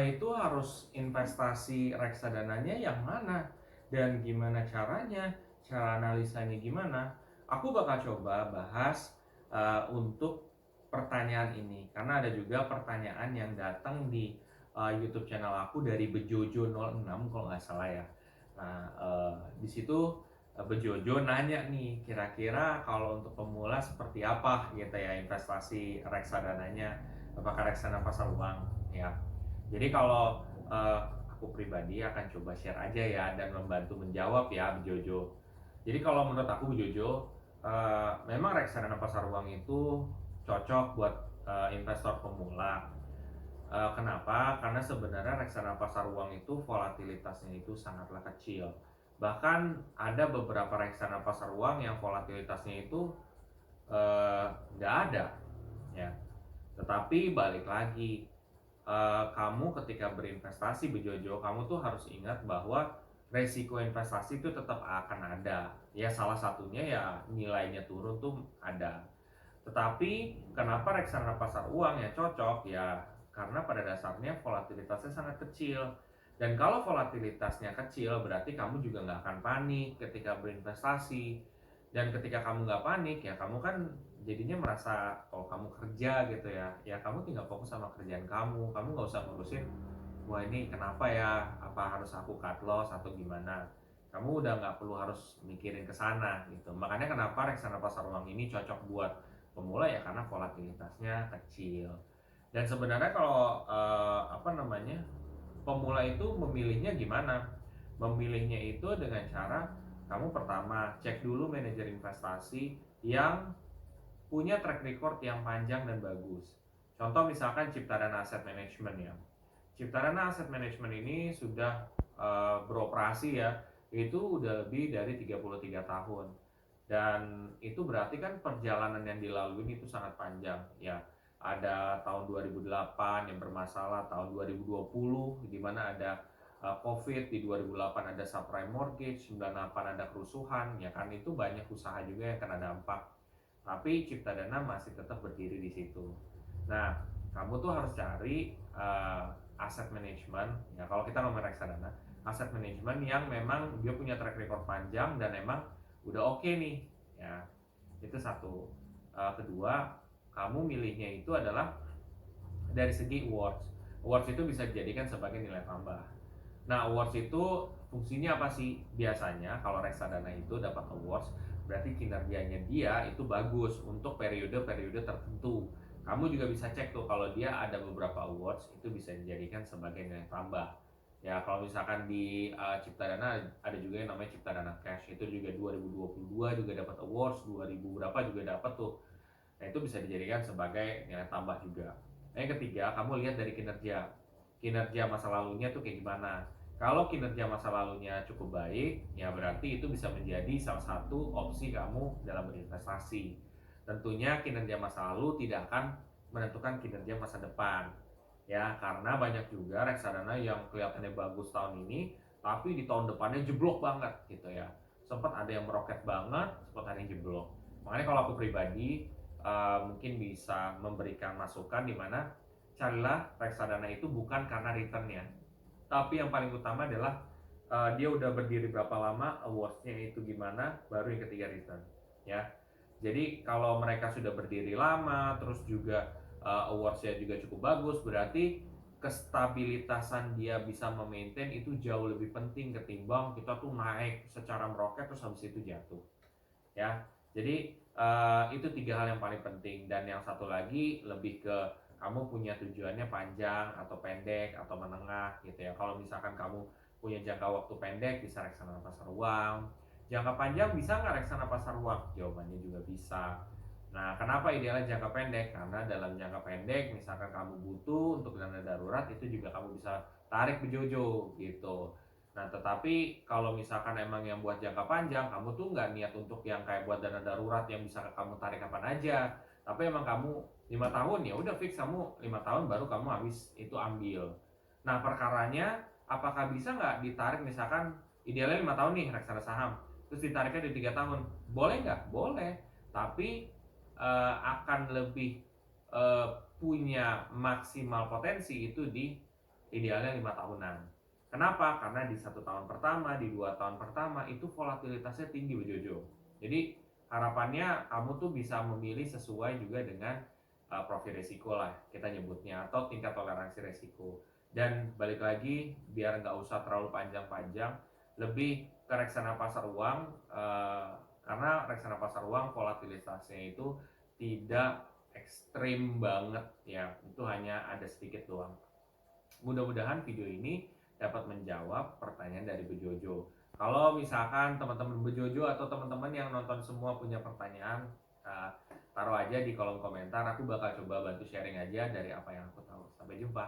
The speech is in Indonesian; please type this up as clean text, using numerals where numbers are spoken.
pemula itu harus investasi reksadananya yang mana dan gimana caranya, cara analisanya gimana. Aku bakal coba bahas untuk pertanyaan ini karena ada juga pertanyaan yang datang di YouTube channel aku dari Bejojo06 kalau nggak salah ya. Nah, di situ Bejojo nanya nih, kira-kira kalau untuk pemula seperti apa gitu ya investasi reksadananya, apakah reksadana pasar uang ya. Jadi kalau aku pribadi akan coba share aja ya dan membantu menjawab ya Bejojo. Jadi kalau menurut aku Bejojo, memang reksadana pasar uang itu cocok buat investor pemula. Kenapa? Karena sebenarnya reksadana pasar uang itu volatilitasnya itu sangatlah kecil. Bahkan ada beberapa reksadana pasar uang yang volatilitasnya itu eh, nggak ada, ya. Tetapi balik lagi, kamu ketika berinvestasi Bejojo, kamu tuh harus ingat bahwa resiko investasi itu tetap akan ada. Ya salah satunya ya nilainya turun tuh ada. Tetapi kenapa reksadana pasar uang yang cocok? Ya karena pada dasarnya volatilitasnya sangat kecil. Dan kalau volatilitasnya kecil berarti kamu juga nggak akan panik ketika berinvestasi. Dan ketika kamu nggak panik ya kamu kan jadinya merasa kalau kamu kerja gitu ya kamu tinggal fokus sama kerjaan kamu nggak usah ngurusin wah ini kenapa ya, apa harus aku cut loss atau gimana. Kamu udah nggak perlu harus mikirin ke sana gitu. Makanya kenapa reksadana pasar uang ini cocok buat pemula ya karena volatilitasnya kecil. Dan sebenarnya kalau apa namanya, pemula itu memilihnya gimana? Memilihnya itu dengan cara kamu pertama cek dulu manajer investasi yang punya track record yang panjang dan bagus. Contoh misalkan Ciptadana Asset Management ya. Ciptadana Asset Management ini sudah beroperasi ya, itu udah lebih dari 33 tahun. Dan itu berarti kan perjalanan yang dilalui itu sangat panjang ya. Ada tahun 2008 yang bermasalah, tahun 2020 di mana ada COVID, di 2008 ada subprime mortgage, 98 ada kerusuhan, ya kan itu banyak usaha juga yang kena dampak. Tapi Ciptadana masih tetap berdiri di situ. Nah, kamu tuh harus cari aset manajemen ya kalau kita ngomong reksadana, aset manajemen yang memang dia punya track record panjang dan memang udah oke nih ya. Itu satu. Kedua, kamu milihnya itu adalah dari segi awards. Awards itu bisa dijadikan sebagai nilai tambah. Nah, awards itu fungsinya apa sih? Biasanya kalau reksadana itu dapat awards, berarti kinerjanya dia itu bagus untuk periode-periode tertentu. Kamu juga bisa cek tuh kalau dia ada beberapa awards itu bisa dijadikan sebagai nilai tambah. Ya, kalau misalkan di Ciptadana ada juga yang namanya Ciptadana Cash, itu juga 2022 juga dapat awards, 2000 berapa juga dapat tuh. Nah, itu bisa dijadikan sebagai nilai tambah juga. Nah, yang ketiga, kamu lihat dari kinerja. Kinerja masa lalunya tuh kayak gimana. Kalau kinerja masa lalunya cukup baik, ya berarti itu bisa menjadi salah satu opsi kamu dalam berinvestasi. Tentunya kinerja masa lalu tidak akan menentukan kinerja masa depan. Ya, karena banyak juga reksadana yang kelihatannya bagus tahun ini, tapi di tahun depannya jeblok banget gitu ya. Sempat ada yang meroket banget, sempat ada yang jeblok. Makanya kalau aku pribadi mungkin bisa memberikan masukan di mana carilah reksadana itu bukan karena returnnya, tapi yang paling utama adalah dia udah berdiri berapa lama, awardsnya itu gimana, baru yang ketiga return ya. Jadi kalau mereka sudah berdiri lama, terus juga awardsnya juga cukup bagus, berarti kestabilitasan dia bisa memaintain itu jauh lebih penting ketimbang kita tuh naik secara meroket terus habis itu jatuh ya. Jadi itu tiga hal yang paling penting. Dan yang satu lagi lebih ke kamu punya tujuannya panjang atau pendek atau menengah gitu ya. Kalau misalkan kamu punya jangka waktu pendek bisa reksadana pasar uang, jangka panjang bisa nggak reksadana pasar uang? Jawabannya juga bisa. Nah, kenapa idealnya jangka pendek? Karena dalam jangka pendek misalkan kamu butuh untuk dana darurat, itu juga kamu bisa tarik bejojo gitu. Nah, tetapi kalau misalkan emang yang buat jangka panjang, kamu tuh nggak niat untuk yang kayak buat dana darurat yang bisa kamu tarik kapan aja. Tapi emang kamu 5 tahun ya udah fix kamu 5 tahun baru kamu habis itu ambil. Nah, perkaranya apakah bisa nggak ditarik misalkan idealnya 5 tahun nih reksadana saham, terus ditariknya di 3 tahun, boleh nggak? Boleh, tapi akan lebih punya maksimal potensi itu di idealnya 5 tahunan. Kenapa? Karena di 1 tahun pertama, di 2 tahun pertama itu volatilitasnya tinggi Bu Jojo. Jadi harapannya kamu tuh bisa memilih sesuai juga dengan profil resiko lah kita nyebutnya, atau tingkat toleransi resiko. Dan balik lagi, biar nggak usah terlalu panjang-panjang, lebih ke reksadana pasar uang, karena reksadana pasar uang volatilitasnya itu tidak ekstrim banget ya, itu hanya ada sedikit doang. Mudah-mudahan video ini dapat menjawab pertanyaan dari Bu Jojo. Kalau misalkan teman-teman Bu Jojo atau teman-teman yang nonton semua punya pertanyaan, taruh aja di kolom komentar. Aku bakal coba bantu sharing aja dari apa yang aku tahu. Sampai jumpa.